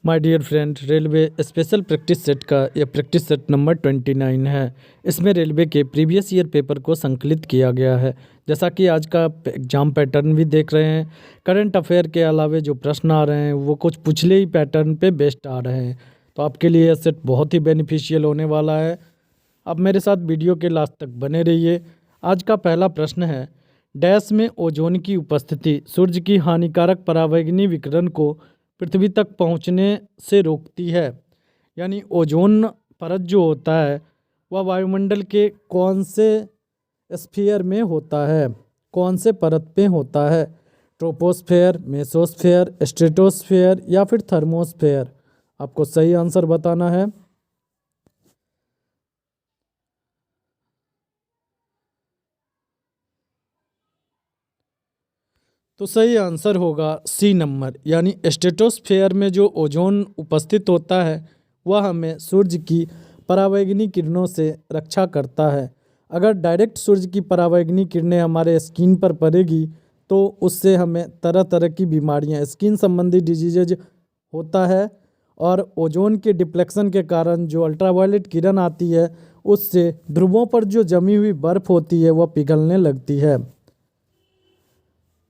My dear friend, railway special practice set का यह practice set number 29 है। इसमें रेलवे के प्रीवियस ईयर पेपर को संकलित किया गया है। जैसा कि आज का एग्जाम पैटर्न भी देख रहे हैं, करंट अफेयर के अलावे जो प्रश्न आ रहे हैं वो कुछ पिछले ही पैटर्न पे बेस्ड आ रहे हैं। तो आपके लिए यह सेट बहुत ही बेनिफिशियल होने वाला है। आप मेरे साथ वीडियो के लास्ट तक बने रहिए। आज का पहला प्रश्न है, डैश में ओजोन की उपस्थिति सूर्य की हानिकारक पराबैंगनी विकिरण को पृथ्वी तक पहुंचने से रोकती है। यानी ओजोन परत जो होता है वह वायुमंडल के कौन से स्फीयर में होता है, कौन से परत पे होता है? ट्रोपोस्फेयर, मेसोस्फेयर, स्ट्रेटोस्फेयर या फिर थर्मोस्फेयर? आपको सही आंसर बताना है। तो सही आंसर होगा सी नंबर, यानी स्ट्रेटोस्फेयर में जो ओजोन उपस्थित होता है वह हमें सूर्य की पराबैंगनी किरणों से रक्षा करता है। अगर डायरेक्ट सूर्य की पराबैंगनी किरणें हमारे स्किन पर पड़ेगी तो उससे हमें तरह तरह की बीमारियां, स्किन संबंधी डिजीजेज होता है। और ओजोन के डिप्लेक्शन के कारण जो अल्ट्रावायलेट किरण आती है उससे ध्रुवों पर जो जमी हुई बर्फ़ होती है वह पिघलने लगती है।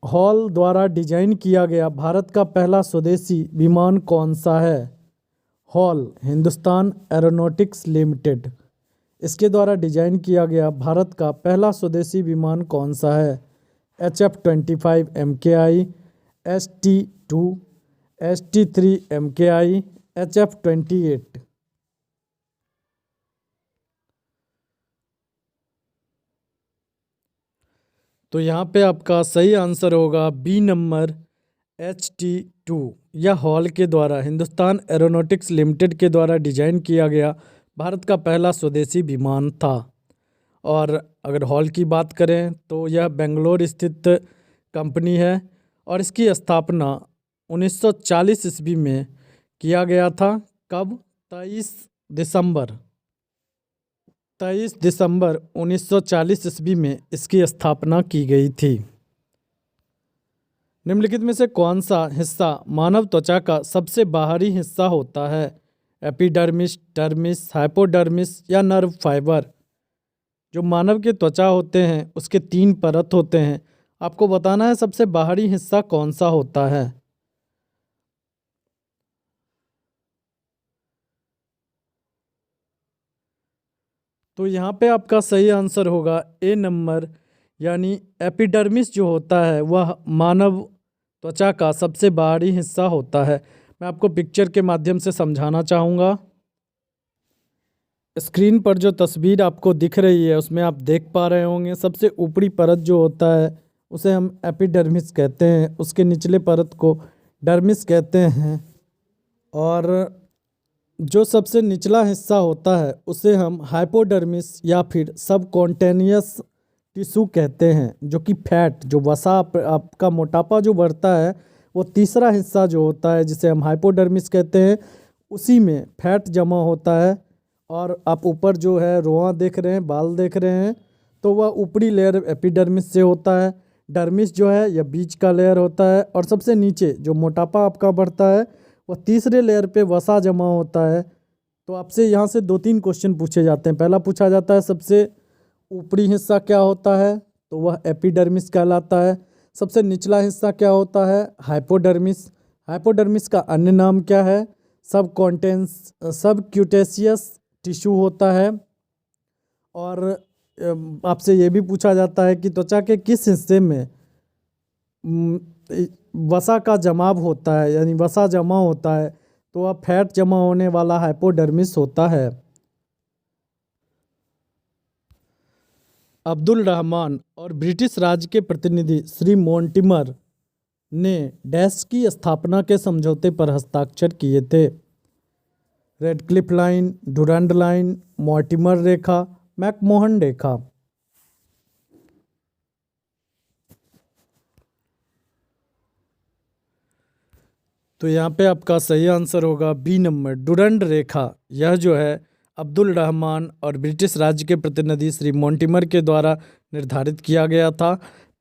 हॉल द्वारा डिजाइन किया गया भारत का पहला स्वदेशी विमान कौन सा है? हॉल हिंदुस्तान एरोनॉटिक्स लिमिटेड, इसके द्वारा डिजाइन किया गया भारत का पहला स्वदेशी विमान कौन सा है? HF-25 MKI, ST-2, ST-3 MKI, HF-28? तो यहाँ पे आपका सही आंसर होगा बी नंबर, HT-2। यह हॉल के द्वारा, हिंदुस्तान एरोनॉटिक्स लिमिटेड के द्वारा डिजाइन किया गया भारत का पहला स्वदेशी विमान था। और अगर हॉल की बात करें तो यह बेंगलोर स्थित कंपनी है और इसकी स्थापना 1940 ईस्वी में किया गया था। कब? 23 दिसंबर 1940 ईस्वी में इसकी स्थापना की गई थी। निम्नलिखित में से कौन सा हिस्सा मानव त्वचा का सबसे बाहरी हिस्सा होता है? एपिडर्मिस, डर्मिस, हाइपोडर्मिस या नर्व फाइबर? जो मानव के त्वचा होते हैं उसके 3 परत होते हैं। आपको बताना है सबसे बाहरी हिस्सा कौन सा होता है। तो यहाँ पे आपका सही आंसर होगा ए नंबर, यानी एपिडर्मिस जो होता है वह मानव त्वचा का सबसे बाहरी हिस्सा होता है। मैं आपको पिक्चर के माध्यम से समझाना चाहूँगा। स्क्रीन पर जो तस्वीर आपको दिख रही है उसमें आप देख पा रहे होंगे सबसे ऊपरी परत जो होता है उसे हम एपिडर्मिस कहते हैं, उसके निचले परत को डर्मिस कहते हैं, और जो सबसे निचला हिस्सा होता है उसे हम हाइपोडर्मिस या फिर सबकॉन्टेनियस टिश्यू कहते हैं। जो कि फैट, जो वसा आपका मोटापा जो बढ़ता है वो तीसरा हिस्सा जो होता है जिसे हम हाइपोडर्मिस कहते हैं, उसी में फैट जमा होता है। और आप ऊपर जो है रोआं देख रहे हैं, बाल देख रहे हैं, तो वह ऊपरी लेयर एपिडर्मिस से होता है। डर्मिस जो है यह बीच का लेयर होता है और सबसे नीचे जो मोटापा आपका बढ़ता है वह तीसरे लेयर पे वसा जमा होता है। तो आपसे यहाँ से 2-3 क्वेश्चन पूछे जाते हैं। पहला पूछा जाता है सबसे ऊपरी हिस्सा क्या होता है, तो वह एपिडर्मिस कहलाता है। सबसे निचला हिस्सा क्या होता है? हाइपोडर्मिस। हाइपोडर्मिस का अन्य नाम क्या है? सबक्यूटेशियस टिश्यू होता है। और आपसे ये भी पूछा जाता है कि त्वचा के किस हिस्से में वसा का जमाव होता है, यानी वसा जमा होता है, तो वह फैट जमा होने वाला हाइपोडर्मिस होता है। अब्दुल रहमान और ब्रिटिश राज के प्रतिनिधि श्री मोंटिमर ने डैश की स्थापना के समझौते पर हस्ताक्षर किए थे? Radcliffe line, Durand line, Mortimer रेखा, मैकमोहन रेखा? तो यहाँ पे आपका सही आंसर होगा बी नंबर, डुरंड रेखा। यह जो है अब्दुल रहमान और ब्रिटिश राज्य के प्रतिनिधि श्री मोंटिमर के द्वारा निर्धारित किया गया था।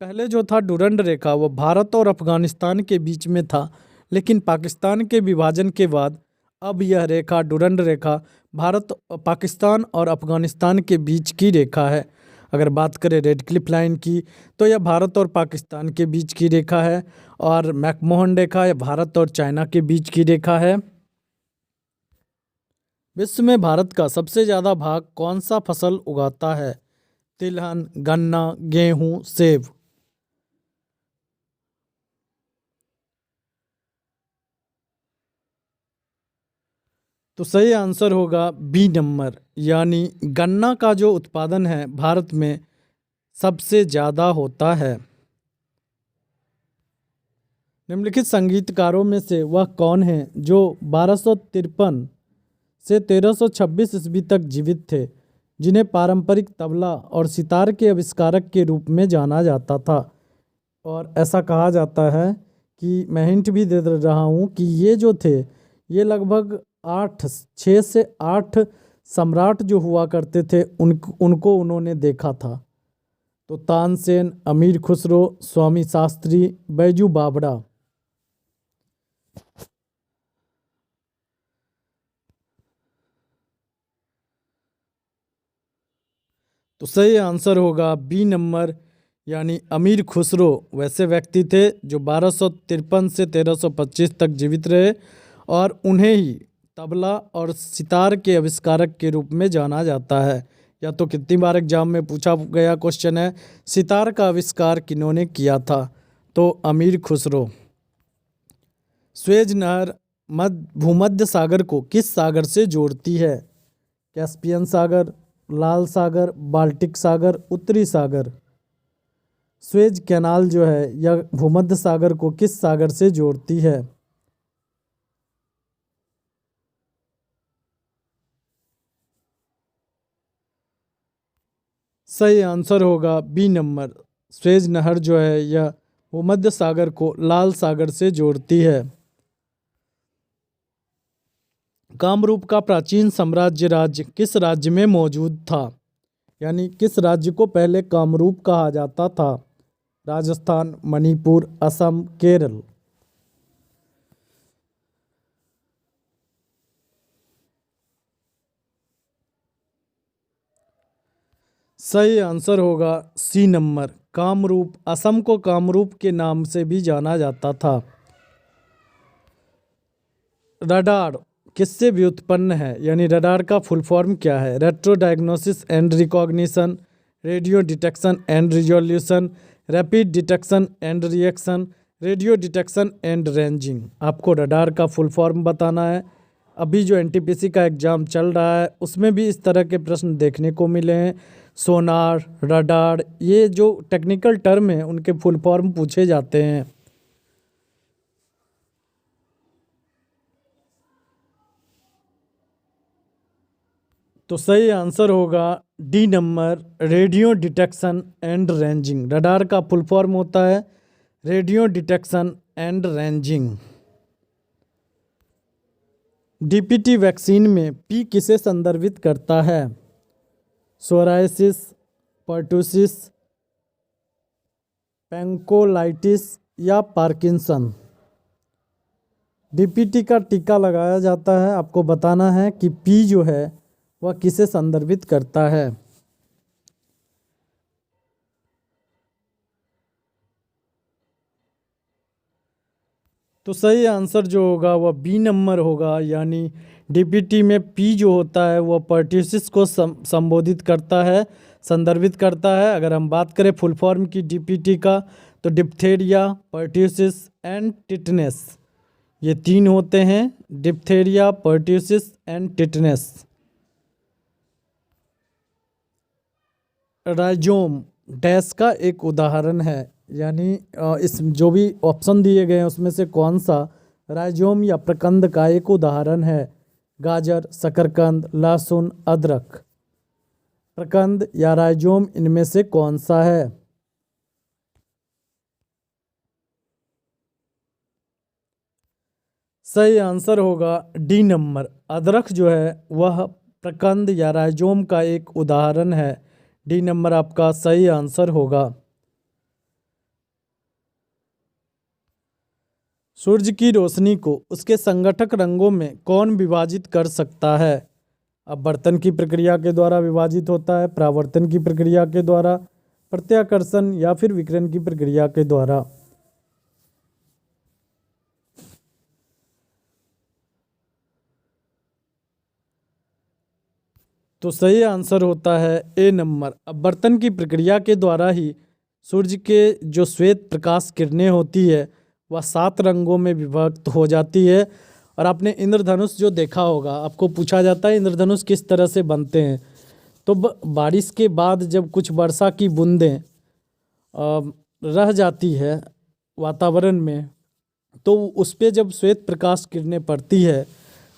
पहले जो था डुरंड रेखा वो भारत और अफगानिस्तान के बीच में था, लेकिन पाकिस्तान के विभाजन के बाद अब यह रेखा डुरंड रेखा भारत, पाकिस्तान और अफगानिस्तान के बीच की रेखा है। अगर बात करें रेड क्लिफ लाइन की तो यह भारत और पाकिस्तान के बीच की रेखा है, और मैकमोहन रेखा यह भारत और चाइना के बीच की रेखा है। विश्व में भारत का सबसे ज़्यादा भाग कौन सा फसल उगाता है? तिलहन, गन्ना, गेहूं, सेब। तो सही आंसर होगा बी नंबर, यानी गन्ना का जो उत्पादन है भारत में सबसे ज़्यादा होता है। निम्नलिखित संगीतकारों में से वह कौन है जो 1253 से 1326 ईस्वी तक जीवित थे, जिन्हें पारंपरिक तबला और सितार के आविष्कारक के रूप में जाना जाता था? और ऐसा कहा जाता है कि मैं हिंट भी दे रहा हूँ कि ये जो थे ये लगभग 6 से 8 सम्राट जो हुआ करते थे उनको उन्होंने देखा था। तो तानसेन, अमीर खुसरो, स्वामी शास्त्री, बैजू बावड़ा। तो सही आंसर होगा बी नंबर, यानी अमीर खुसरो वैसे व्यक्ति थे जो 1253 से 1325 तक जीवित रहे, और उन्हें ही तबला और सितार के आविष्कारक के रूप में जाना जाता है। या तो कितनी बार एग्जाम में पूछा गया क्वेश्चन है, सितार का आविष्कार किन्होंने किया था? तो अमीर खुसरो। स्वेज नहर भूमध्य सागर को किस सागर से जोड़ती है? कैस्पियन सागर, लाल सागर, बाल्टिक सागर, उत्तरी सागर। स्वेज कैनाल जो है यह भूमध्य सागर को किस सागर से जोड़ती है? सही आंसर होगा बी नंबर, स्वेज नहर जो है यह भूमध्य सागर को लाल सागर से जोड़ती है। कामरूप का प्राचीन साम्राज्य राज्य किस राज्य में मौजूद था? यानी किस राज्य को पहले कामरूप कहा जाता था? राजस्थान, मणिपुर, असम, केरल। सही आंसर होगा सी नंबर, कामरूप। असम को कामरूप के नाम से भी जाना जाता था। रडार किससे व्युत्पन्न है? यानी रडार का फुल फॉर्म क्या है? Retro diagnosis and recognition, radio detection and resolution, rapid detection and reaction, radio detection and ranging. आपको रडार का फुल फॉर्म बताना है। अभी जो एनटीपीसी का एग्ज़ाम चल रहा है उसमें भी इस तरह के प्रश्न देखने को मिले हैं। सोनार, रडार, ये जो टेक्निकल टर्म है उनके फुल फॉर्म पूछे जाते हैं। तो सही आंसर होगा D number, radio detection and ranging. Radar का फुल फॉर्म होता है radio detection and ranging. DPT vaccine में पी किसे संदर्भित करता है? सोरायसिस, पर्टुसिस, पैंकोलाइटिस या पार्किंसन। डीपीटी का टीका लगाया जाता है। आपको बताना है कि पी जो है वह किसे संदर्भित करता है। तो सही आंसर जो होगा वह बी नंबर होगा, यानी डीपीटी में पी जो होता है वह पर्ट्यूसिस को संबोधित करता है, संदर्भित करता है। अगर हम बात करें फुल फॉर्म की डीपीटी का तो डिप्थेरिया, पर्ट्यूसिस एंड टिटनेस, ये 3 होते हैं। Diphtheria, pertussis and tetanus. Rhizome dash का एक उदाहरण है, यानी इस जो भी ऑप्शन दिए गए हैं उसमें से कौन सा राइजोम या प्रकंद का एक उदाहरण है? गाजर, शकरकंद, लहसुन, अदरक। प्रकंद या राइजोम इनमें से कौन सा है? सही आंसर होगा डी नंबर, अदरक जो है वह प्रकंद या राइजोम का एक उदाहरण है। डी नंबर आपका सही आंसर होगा। सूर्य की रोशनी को उसके संगठक रंगों में कौन विभाजित कर सकता है? अपवर्तन की प्रक्रिया के द्वारा विभाजित होता है, परावर्तन की प्रक्रिया के द्वारा, प्रत्याकर्षण या फिर विकिरण की प्रक्रिया के द्वारा। तो सही आंसर होता है ए नंबर, अपवर्तन की प्रक्रिया के द्वारा ही सूर्य के जो श्वेत प्रकाश किरणें होती है वह 7 रंगों में विभक्त हो जाती है। और आपने इंद्रधनुष जो देखा होगा, आपको पूछा जाता है इंद्रधनुष किस तरह से बनते हैं, तो बारिश के बाद जब कुछ वर्षा की बूंदें रह जाती है वातावरण में, तो उस पर जब श्वेत प्रकाश किरणें पड़ती है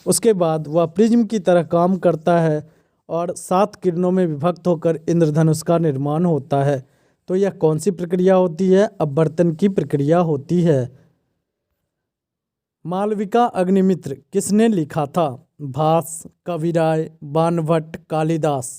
उसके बाद वह प्रिज्म की तरह काम करता है और 7 किरणों में विभक्त होकर इंद्रधनुष का निर्माण होता है। तो यह कौन सी प्रक्रिया होती है? अपवर्तन की प्रक्रिया होती है। मालविका अग्निमित्र किसने लिखा था? भास, कविराय, बाणभट्ट, कालिदास।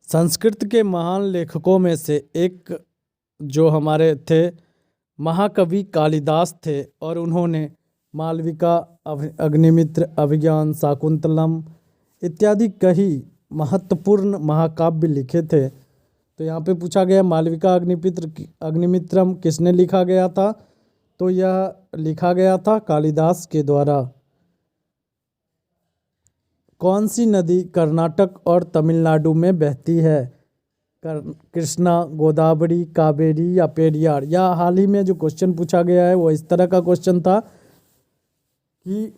संस्कृत के महान लेखकों में से एक जो हमारे थे महाकवि कालिदास थे, और उन्होंने मालविका, अग्निमित्र, अभिज्ञान, शाकुंतलम इत्यादि कई महत्वपूर्ण महाकाव्य लिखे थे। तो यहाँ पे पूछा गया मालविका अग्निमित्रम किसने लिखा गया था? तो यह लिखा गया था कालिदास के द्वारा। कौन सी नदी कर्नाटक और तमिलनाडु में बहती है? कृष्णा, गोदावरी, कावेरी या पेरियार। या हाल ही में जो क्वेश्चन पूछा गया है वो इस तरह का क्वेश्चन था कि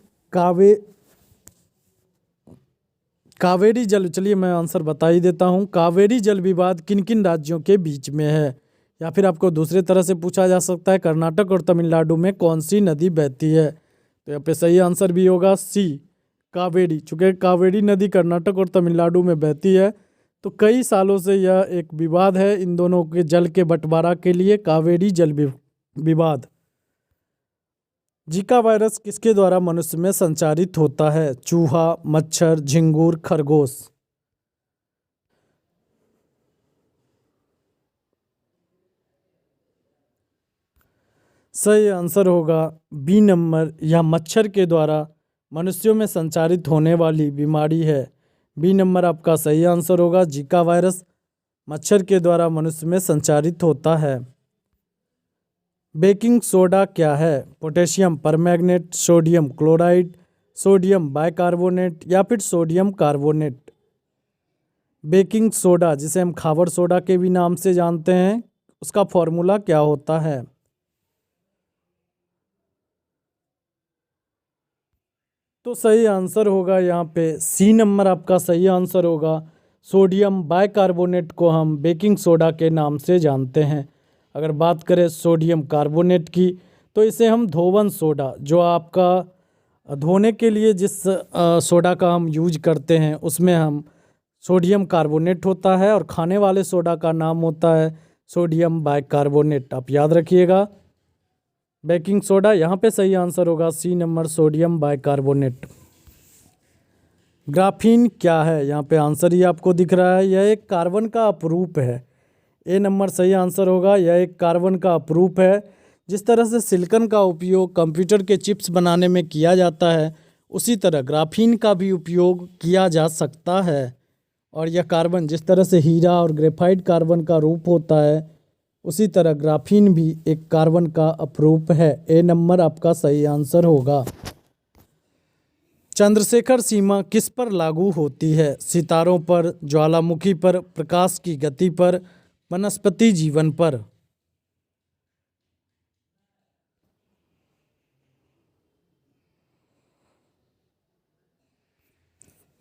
कावेरी जल, चलिए मैं आंसर बता ही देता हूँ। कावेरी जल विवाद किन किन राज्यों के बीच में है? या फिर आपको दूसरे तरह से पूछा जा सकता है कर्नाटक और तमिलनाडु में कौन सी नदी बहती है? तो यहाँ पे सही आंसर भी होगा सी, कावेरी। चूँकि कावेरी नदी कर्नाटक और तमिलनाडु में बहती है, तो कई सालों से यह एक विवाद है इन दोनों के जल के बंटवारा के लिए, कावेरी जल विवाद। जीका वायरस किसके द्वारा मनुष्य में संचारित होता है? चूहा, मच्छर, झिंगूर, खरगोश। सही आंसर होगा बी नंबर, यह मच्छर के द्वारा मनुष्यों में संचारित होने वाली बीमारी है। बी नंबर आपका सही आंसर होगा। जीका वायरस मच्छर के द्वारा मनुष्य में संचारित होता है। बेकिंग सोडा क्या है? Potassium permanganate, sodium chloride, sodium bicarbonate या फिर सोडियम कार्बोनेट। बेकिंग सोडा, जिसे हम खाबर सोडा के भी नाम से जानते हैं, उसका फॉर्मूला क्या होता है? तो सही आंसर होगा यहाँ पे सी नंबर आपका सही आंसर होगा। सोडियम बाइकार्बोनेट को हम बेकिंग सोडा के नाम से जानते हैं। अगर बात करें सोडियम कार्बोनेट की, तो इसे हम धोवन सोडा, जो आपका धोने के लिए जिस सोडा का हम यूज करते हैं उसमें हम सोडियम कार्बोनेट होता है, और खाने वाले सोडा का नाम होता है सोडियम बाइकार्बोनेट। आप याद रखिएगा। बेकिंग सोडा यहाँ पे सही आंसर होगा C number, sodium bicarbonate. Graphene क्या है? यहाँ पे आंसर ही आपको दिख रहा है, यह एक कार्बन का अपरूप है। ए नंबर सही आंसर होगा, यह एक कार्बन का अपरूप है। जिस तरह से सिलिकॉन का उपयोग कंप्यूटर के चिप्स बनाने में किया जाता है, उसी तरह ग्राफीन का भी उपयोग किया जा सकता है। और यह कार्बन, जिस तरह से हीरा और ग्रेफाइट कार्बन का रूप होता है, उसी तरह ग्राफीन भी एक कार्बन का अपरूप है। ए नंबर आपका सही आंसर होगा। चंद्रशेखर सीमा किस पर लागू होती है? सितारों पर, ज्वालामुखी पर, प्रकाश की गति पर, वनस्पति जीवन पर।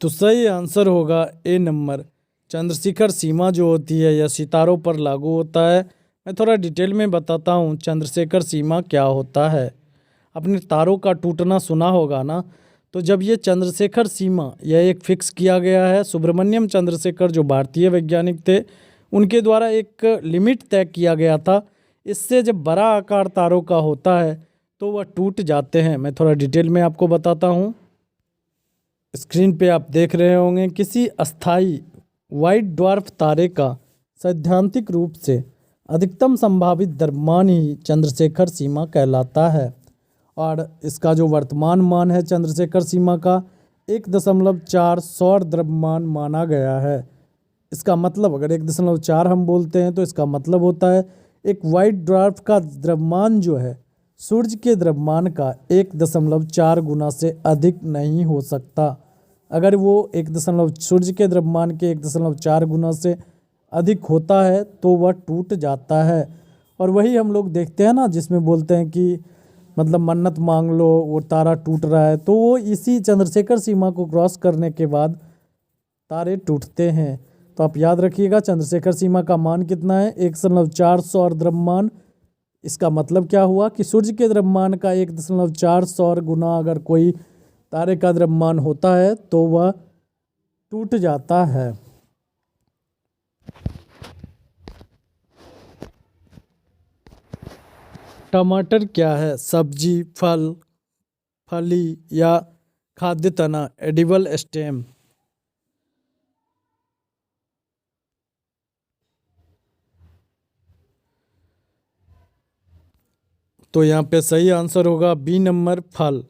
तो सही आंसर होगा ए नंबर, चंद्रशेखर सीमा जो होती है यह सितारों पर लागू होता है। मैं थोड़ा डिटेल में बताता हूँ चंद्रशेखर सीमा क्या होता है। अपने तारों का टूटना सुना होगा ना, तो जब ये चंद्रशेखर सीमा यह एक फिक्स किया गया है, सुब्रमण्यम चंद्रशेखर जो भारतीय वैज्ञानिक थे उनके द्वारा एक लिमिट तय किया गया था। इससे जब बड़ा आकार तारों का होता है तो वह टूट जाते हैं। मैं थोड़ा डिटेल में आपको बताता हूँ। स्क्रीन पे आप देख रहे होंगे किसी अस्थाई वाइट ड्वार्फ तारे का सैद्धांतिक रूप से अधिकतम संभावित द्रव्यमान ही चंद्रशेखर सीमा कहलाता है। और इसका जो वर्तमान मान है चंद्रशेखर सीमा का 1.4 सौर द्रव्यमान माना गया है। इसका मतलब अगर 1.4 हम बोलते हैं तो इसका मतलब होता है एक वाइट ड्वार्फ का द्रव्यमान जो है सूर्य के द्रव्यमान का 1.4 गुना से अधिक नहीं हो सकता। अगर वो सूर्य के द्रव्यमान के 1.4 गुना से अधिक होता है तो वह टूट जाता है। और वही हम लोग देखते हैं ना जिसमें बोलते हैं कि मतलब मन्नत मांग लो वो तारा टूट रहा है, तो वो इसी चंद्रशेखर सीमा को क्रॉस करने के बाद तारे टूटते हैं। तो आप याद रखिएगा चंद्रशेखर सीमा का मान कितना है 1.4 सौर द्रव्यमान। इसका मतलब क्या हुआ कि सूर्य के द्रव्यमान का 1.4 सौर गुना अगर कोई तारे का द्रव्यमान होता है तो वह टूट जाता है। टमाटर क्या है? सब्जी, फल, फली या खाद्य तना, एडिबल स्टेम। तो यहाँ पे सही आंसर होगा बी नंबर फल।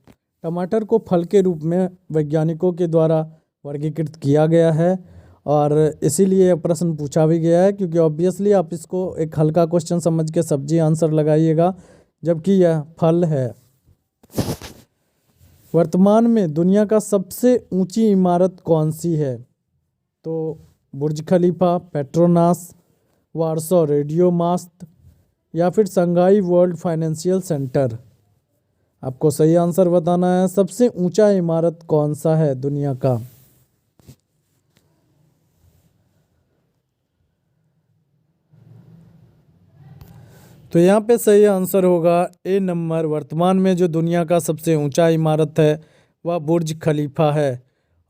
टमाटर को फल के रूप में वैज्ञानिकों के द्वारा वर्गीकृत किया गया है और इसीलिए यह प्रश्न पूछा भी गया है क्योंकि ऑब्वियसली आप इसको एक हल्का क्वेश्चन समझ के सब्जी आंसर लगाइएगा जबकि यह फल है। वर्तमान में दुनिया का सबसे ऊंची इमारत कौन सी है? तो बुर्ज खलीफा, पेट्रोनास, वारसो रेडियो मास्ट या फिर संघाई वर्ल्ड फाइनेंशियल सेंटर। आपको सही आंसर बताना है। सबसे ऊंचा इमारत कौन सा है दुनिया का? तो यहाँ पे सही आंसर होगा ए नंबर। वर्तमान में जो दुनिया का सबसे ऊंचा इमारत है वह बुर्ज खलीफा है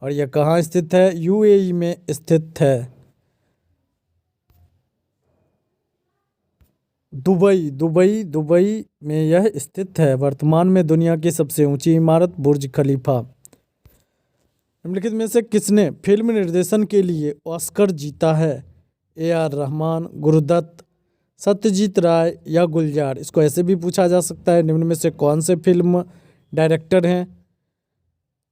और यह कहाँ स्थित है? यूएई में स्थित है। दुबई में यह स्थित है। वर्तमान में दुनिया की सबसे ऊंची इमारत बुर्ज खलीफा। निम्नलिखित में से किसने फिल्म निर्देशन के लिए ऑस्कर जीता है? ए आर रहमान, गुरुदत्त, सत्यजीत राय या गुलजार। इसको ऐसे भी पूछा जा सकता है निम्न में से कौन से फिल्म डायरेक्टर हैं?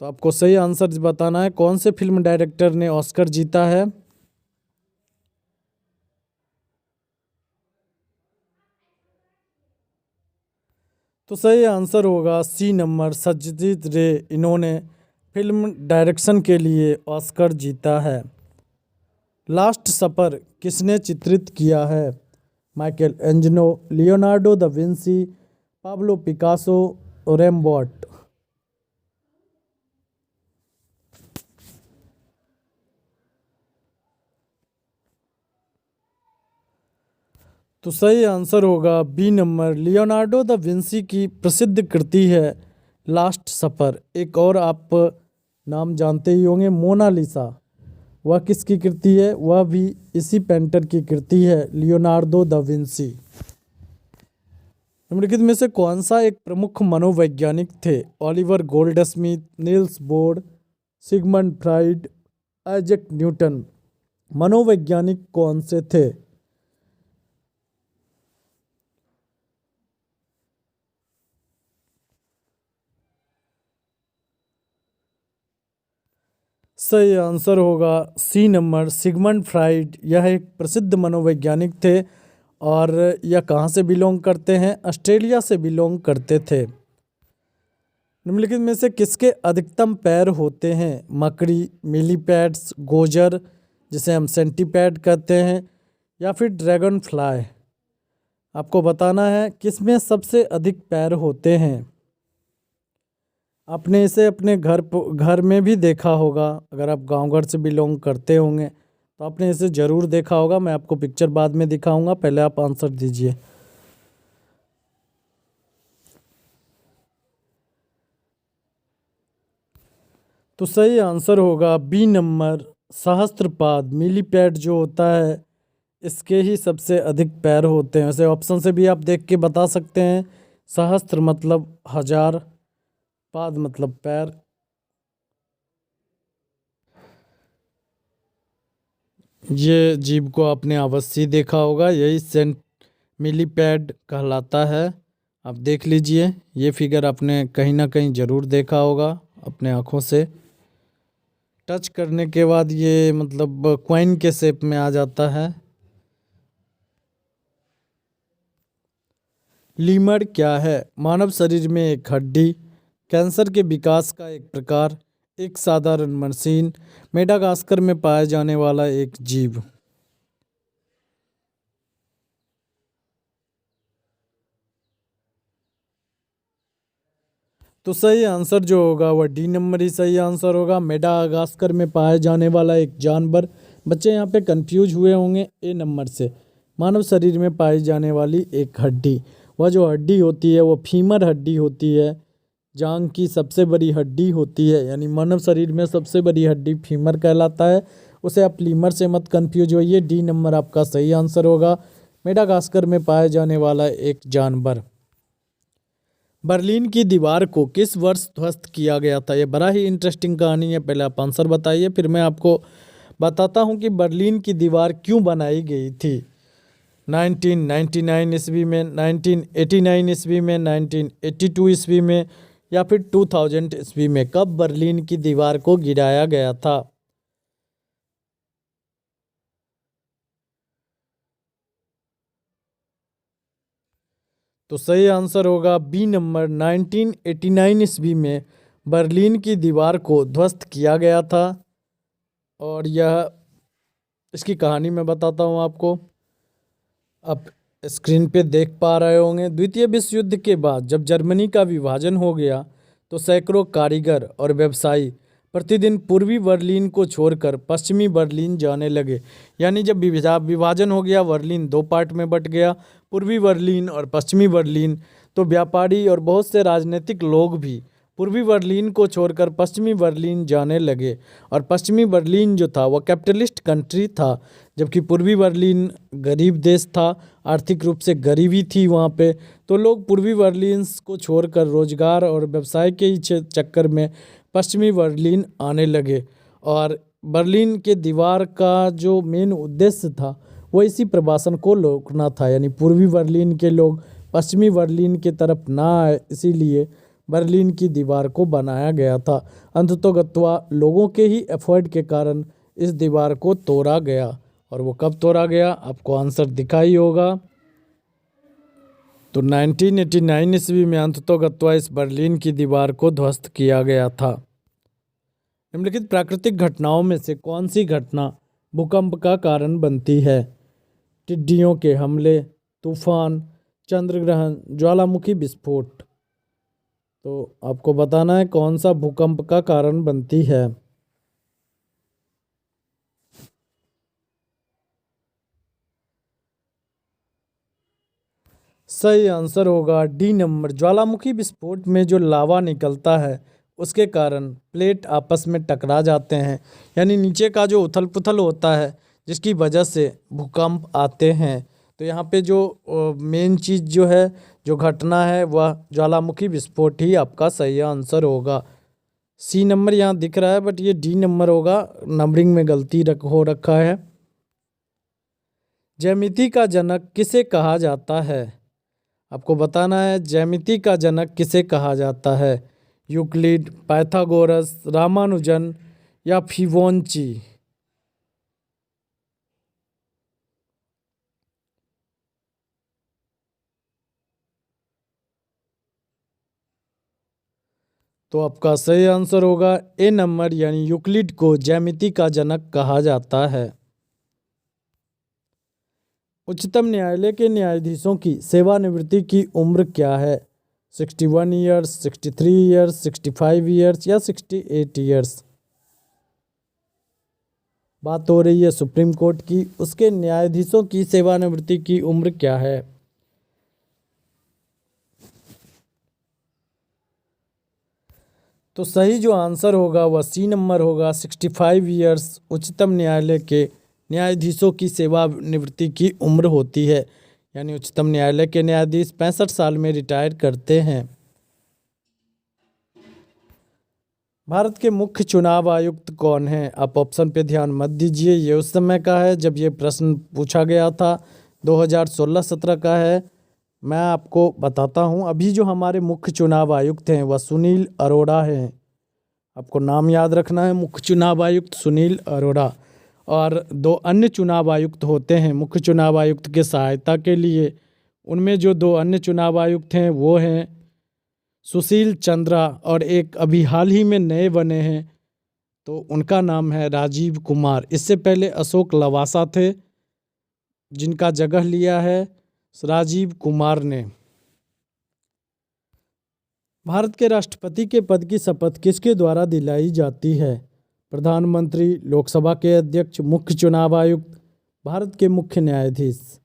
तो आपको सही आंसर बताना है कौन से फिल्म डायरेक्टर ने ऑस्कर जीता है। तो सही आंसर होगा सी नंबर, सत्यजीत रे। इन्होंने फिल्म डायरेक्शन के लिए ऑस्कर जीता है। लास्ट सपर किसने चित्रित किया है? Michelangelo, Leonardo da Vinci, Pablo Picasso, Rembrandt. तो सही आंसर होगा B number, Leonardo da Vinci की प्रसिद्ध कृति है लास्ट सपर। एक और आप नाम जानते ही होंगे, मोनालिसा। वह किसकी कृति है? वह भी इसी पेंटर की कृति है, लियोनार्डो दा विंसी। निम्नलिखित में से कौन सा एक प्रमुख मनोवैज्ञानिक थे? Oliver Goldsmith, Niels Bohr, Sigmund Freud, Isaac Newton. मनोवैज्ञानिक कौन से थे? सही आंसर होगा सी नंबर, सिगमंड फ्राइड। यह एक प्रसिद्ध मनोवैज्ञानिक थे और यह कहाँ से बिलोंग करते हैं? ऑस्ट्रेलिया से बिलोंग करते थे। निम्नलिखित में से किसके अधिकतम पैर होते हैं? मकड़ी, मिलीपैड्स, गोजर जिसे हम सेंटीपैड कहते हैं या फिर ड्रैगन फ्लाई। आपको बताना है किसमें सबसे अधिक पैर होते हैं। आपने इसे अपने घर में भी देखा होगा। अगर आप गांव घर से बिलोंग करते होंगे तो आपने इसे ज़रूर देखा होगा। मैं आपको पिक्चर बाद में दिखाऊंगा, पहले आप आंसर दीजिए। तो सही आंसर होगा बी नंबर, सहस्त्रपाद। मिलीपैड जो होता है इसके ही सबसे अधिक पैर होते हैं। वैसे ऑप्शन से भी आप देख के बता सकते हैं। सहस्त्र मतलब 1000, पाद मतलब पैर। ये जीव को आपने अवश्य देखा होगा, यही सेंट मिलीपैड कहलाता है। आप देख लीजिए, ये फिगर आपने कहीं ना कहीं ज़रूर देखा होगा अपने आँखों से। टच करने के बाद ये मतलब क्वाइन के शेप में आ जाता है। लीमर क्या है? मानव शरीर में एक हड्डी, कैंसर के विकास का एक प्रकार, एक साधारण मशीन, मेडागास्कर में पाया जाने वाला एक जीव। तो सही आंसर जो होगा वह डी नंबर ही सही आंसर होगा, मेडागास्कर में पाए जाने वाला एक जानवर। बच्चे यहाँ पे कंफ्यूज हुए होंगे ए नंबर से। मानव शरीर में पाई जाने वाली एक हड्डी, वह जो हड्डी होती है वो फीमर हड्डी होती है, जांग की सबसे बड़ी हड्डी होती है, यानी मानव शरीर में सबसे बड़ी हड्डी फीमर कहलाता है। उसे आप लीमर से मत कंफ्यूज होइए, डी नंबर आपका सही आंसर होगा, मेडागास्कर में पाए जाने वाला एक जानवर। बर्लिन की दीवार को किस वर्ष ध्वस्त किया गया था? ये बड़ा ही इंटरेस्टिंग कहानी है, पहले आप आंसर बताइए फिर मैं आपको बताता हूँ कि बर्लिन की दीवार क्यों बनाई गई थी। 1999 ईस्वी में, 1989 ईस्वी में, 1982 ईस्वी में, या फिर 2000 ईस्वी में? कब बर्लिन की दीवार को गिराया गया था? तो सही आंसर होगा बी नंबर, 1989 ईस्वी में बर्लिन की दीवार को ध्वस्त किया गया था। और यह इसकी कहानी मैं बताता हूँ आपको, आप स्क्रीन पे देख पा रहे होंगे। द्वितीय विश्व युद्ध के बाद जब जर्मनी का विभाजन हो गया तो सैकड़ों कारीगर और व्यवसायी प्रतिदिन पूर्वी बर्लिन को छोड़कर पश्चिमी बर्लिन जाने लगे। यानी जब विभाजन हो गया, बर्लिन दो पार्ट में बट गया, पूर्वी बर्लिन और पश्चिमी बर्लिन, तो व्यापारी और बहुत से राजनीतिक लोग भी पूर्वी बर्लिन को छोड़कर पश्चिमी बर्लिन जाने लगे। और पश्चिमी बर्लिन जो था वह कैपिटलिस्ट कंट्री था, जबकि पूर्वी बर्लिन गरीब देश था, आर्थिक रूप से गरीबी थी वहाँ पे। तो लोग पूर्वी बर्लिन को छोड़कर रोजगार और व्यवसाय के ही चक्कर में पश्चिमी बर्लिन आने लगे। और बर्लिन के दीवार का जो मेन उद्देश्य था वो इसी प्रवासन को रोकना था, यानी पूर्वी बर्लिन के लोग पश्चिमी बर्लिन की तरफ ना आए, इसीलिए बर्लिन की दीवार को बनाया गया था। अंततोगत्वा लोगों के ही एफर्ट के कारण इस दीवार को तोड़ा गया। और वो कब तोड़ा गया आपको आंसर दिखा ही होगा। तो 1989 ईस्वी में अंततोगत्वा इस बर्लिन की दीवार को ध्वस्त किया गया था। निम्नलिखित प्राकृतिक घटनाओं में से कौन सी घटना भूकंप का कारण बनती है? टिड्डियों के हमले, तूफान, चंद्रग्रहण, ज्वालामुखी विस्फोट? तो आपको बताना है कौन सा भूकंप का कारण बनती है। सही आंसर होगा डी नंबर, ज्वालामुखी विस्फोट में जो लावा निकलता है उसके कारण प्लेट आपस में टकरा जाते हैं, यानी नीचे का जो उथल पुथल होता है जिसकी वजह से भूकंप आते हैं। तो यहाँ पे जो मेन चीज़ जो है, जो घटना है, वह ज्वालामुखी विस्फोट ही आपका सही आंसर होगा। सी नंबर यहाँ दिख रहा है बट ये डी नंबर होगा, नंबरिंग में गलती हो रखा है। ज्यामिति का जनक किसे कहा जाता है? आपको बताना है ज्यामिति का जनक किसे कहा जाता है। यूक्लिड, पाइथागोरस, रामानुजन या फिबोनाची? तो आपका सही आंसर होगा ए नंबर, यानी यूक्लिड को ज्यामिति का जनक कहा जाता है। उच्चतम न्यायालय के न्यायाधीशों की सेवानिवृत्ति की उम्र क्या है? 61 ईयर्स, 63 ईयर्स, 65 ईयर्स या 68 ईयर्स? बात हो रही है सुप्रीम कोर्ट की, उसके न्यायाधीशों की सेवानिवृत्ति की उम्र क्या है? तो सही जो आंसर होगा वह सी नंबर होगा, 65 ईयर्स उच्चतम न्यायालय के न्यायाधीशों की सेवानिवृत्ति की उम्र होती है। यानी उच्चतम न्यायालय के न्यायाधीश 65 साल में रिटायर करते हैं। भारत के मुख्य चुनाव आयुक्त कौन हैं? आप ऑप्शन पे ध्यान मत दीजिए, ये उस समय का है जब ये प्रश्न पूछा गया था, 2016-17 का है। मैं आपको बताता हूँ, अभी जो हमारे मुख्य चुनाव आयुक्त हैं वह सुनील अरोड़ा हैं। आपको नाम याद रखना है, मुख्य चुनाव आयुक्त सुनील अरोड़ा। और दो अन्य चुनाव आयुक्त होते हैं मुख्य चुनाव आयुक्त के सहायता के लिए। उनमें जो दो अन्य चुनाव आयुक्त हैं वो हैं सुशील चंद्रा, और एक अभी हाल ही में नए बने हैं तो उनका नाम है राजीव कुमार। इससे पहले अशोक लवासा थे जिनका जगह लिया है राजीव कुमार ने। भारत के राष्ट्रपति के पद की शपथ किसके द्वारा दिलाई जाती है? प्रधानमंत्री, लोकसभा के अध्यक्ष, मुख्य चुनाव आयुक्त, भारत के मुख्य न्यायाधीश।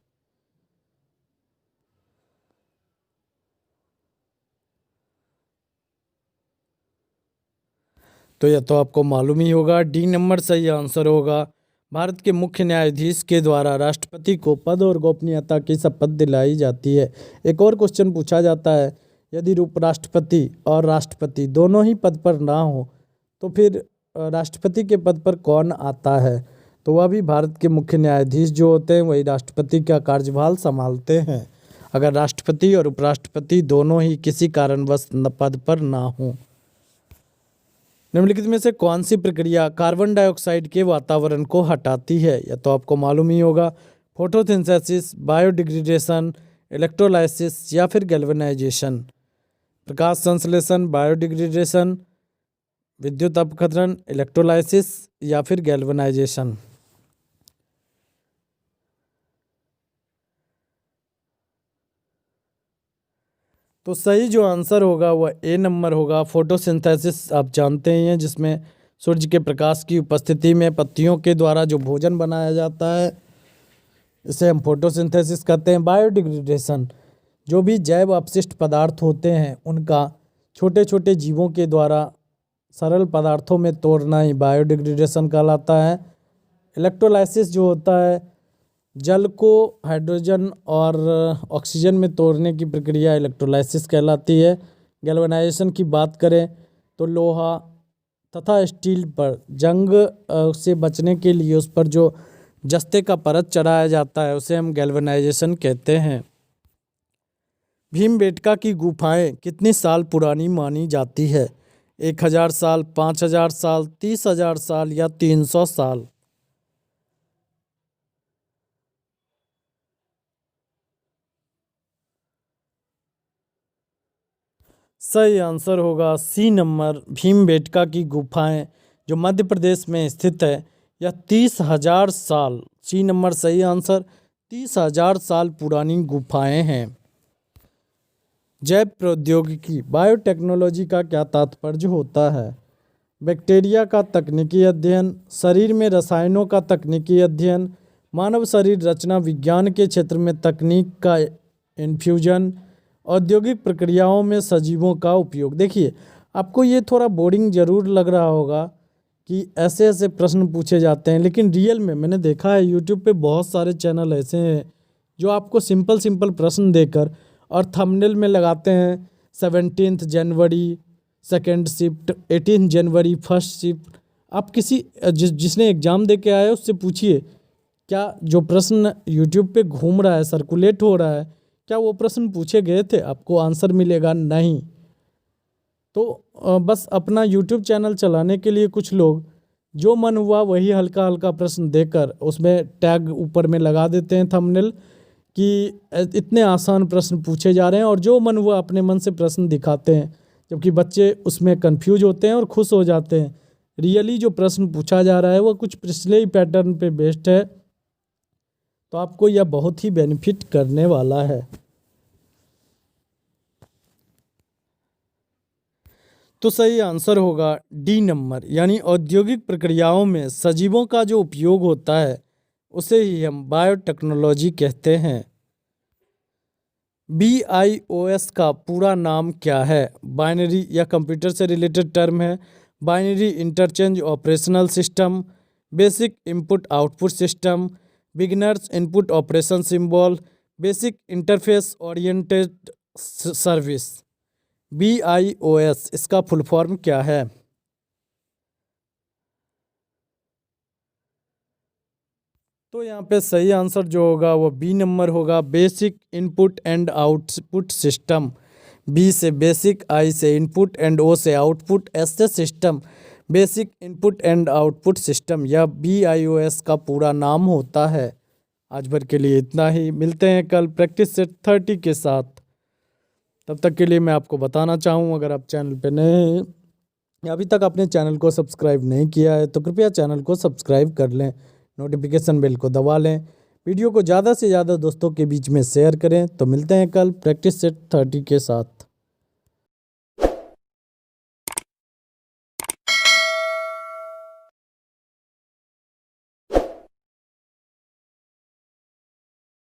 तो यह तो आपको मालूम ही होगा, डी नंबर सही आंसर होगा। भारत के मुख्य न्यायाधीश के द्वारा राष्ट्रपति को पद और गोपनीयता की शपथ दिलाई जाती है। एक और क्वेश्चन पूछा जाता है, यदि उपराष्ट्रपति और राष्ट्रपति दोनों ही पद पर ना हो तो फिर राष्ट्रपति के पद पर कौन आता है? तो वह भी भारत के मुख्य न्यायाधीश जो होते हैं वही राष्ट्रपति का कार्यभार संभालते हैं, अगर राष्ट्रपति और उपराष्ट्रपति दोनों ही किसी कारणवश पद पर ना हों। निम्नलिखित में से कौन सी प्रक्रिया कार्बन डाइऑक्साइड के वातावरण को हटाती है? यह तो आपको मालूम ही होगा, फोटोसिंथेसिस, बायोडिग्रेडेशन, इलेक्ट्रोलाइसिस या फिर गैल्वेनाइजेशन। प्रकाश संश्लेषण, बायोडिग्रेडेशन, विद्युत अपघटन, इलेक्ट्रोलाइसिस या फिर गैल्वेनाइजेशन। तो सही जो आंसर होगा वह ए नंबर होगा, फोटोसिंथेसिस। आप जानते ही हैं जिसमें सूर्य के प्रकाश की उपस्थिति में पत्तियों के द्वारा जो भोजन बनाया जाता है इसे हम फोटोसिंथेसिस कहते हैं। बायोडिग्रेडेशन, जो भी जैव अपशिष्ट पदार्थ होते हैं उनका छोटे छोटे जीवों के द्वारा सरल पदार्थों में तोड़ना ही बायोडिग्रेडेशन कहलाता है। इलेक्ट्रोलाइसिस जो होता है जल को हाइड्रोजन और ऑक्सीजन में तोड़ने की प्रक्रिया इलेक्ट्रोलाइसिस कहलाती है। गैल्वेनाइजेशन की बात करें तो लोहा तथा स्टील पर जंग से बचने के लिए उस पर जो जस्ते का परत चढ़ाया जाता है उसे हम गैल्वेनाइजेशन कहते हैं। भीमबेटका की गुफाएं कितनी साल पुरानी मानी जाती है? 1000 साल, 5000 साल, 30,000 साल या 300 साल? सही आंसर होगा सी नंबर, भीमबेटका की गुफाएं जो मध्य प्रदेश में स्थित है यह 30,000 साल, सी नंबर सही आंसर, 30,000 साल पुरानी गुफाएं हैं। जैव प्रौद्योगिकी, बायोटेक्नोलॉजी का क्या तात्पर्य होता है? बैक्टीरिया का तकनीकी अध्ययन, शरीर में रसायनों का तकनीकी अध्ययन, मानव शरीर रचना विज्ञान के क्षेत्र में तकनीक का इन्फ्यूजन, औद्योगिक प्रक्रियाओं में सजीवों का उपयोग। देखिए, आपको ये थोड़ा बोरिंग ज़रूर लग रहा होगा कि ऐसे ऐसे प्रश्न पूछे जाते हैं, लेकिन रियल में मैंने देखा है यूट्यूब पे बहुत सारे चैनल ऐसे हैं जो आपको सिंपल सिंपल प्रश्न देकर और थंबनेल में लगाते हैं 17 जनवरी सेकेंड शिफ्ट, 18 जनवरी फर्स्ट शिफ्ट। आप किसी जिसने एग्ज़ाम दे के आया है उससे पूछिए क्या जो प्रश्न यूट्यूब पे घूम रहा है, सर्कुलेट हो रहा है, क्या वो प्रश्न पूछे गए थे? आपको आंसर मिलेगा नहीं। तो बस अपना यूट्यूब चैनल चलाने के लिए कुछ लोग जो मन हुआ वही हल्का हल्का प्रश्न देकर उसमें टैग ऊपर में लगा देते हैं थंबनेल कि इतने आसान प्रश्न पूछे जा रहे हैं, और जो मन हुआ अपने मन से प्रश्न दिखाते हैं, जबकि बच्चे उसमें कंफ्यूज होते हैं और खुश हो जाते हैं। रियली जो प्रश्न पूछा जा रहा है वो कुछ पिछले ही पैटर्न पे बेस्ड है, तो आपको यह बहुत ही बेनिफिट करने वाला है। तो सही आंसर होगा डी नंबर, यानी औद्योगिक प्रक्रियाओं में सजीवों का जो उपयोग होता है उसे ही हम बायोटेक्नोलॉजी कहते हैं। BIOS का पूरा नाम क्या है? बाइनरी या कंप्यूटर से रिलेटेड टर्म है। Binary interchange operational system, basic input output system, beginners input operation symbol, basic interface oriented service. BIOS इसका फुल फॉर्म क्या है? तो यहाँ पे सही आंसर जो होगा वो बी नंबर होगा, basic input and output system. B से बेसिक, आई से इनपुट एंड ओ से आउटपुट, एस से system. Basic input and output system या BIOS का पूरा नाम होता है। आज भर के लिए इतना ही, मिलते हैं कल प्रैक्टिस सेट 30 के साथ। तब तक के लिए मैं आपको बताना चाहूँ, अगर आप चैनल पे नए हैं या अभी तक अपने चैनल को सब्सक्राइब नहीं किया है तो कृपया चैनल को सब्सक्राइब कर लें, नोटिफिकेशन बेल को दबा लें, वीडियो को ज़्यादा से ज़्यादा दोस्तों के बीच में शेयर करें। तो मिलते हैं कल प्रैक्टिस सेट 30 के साथ।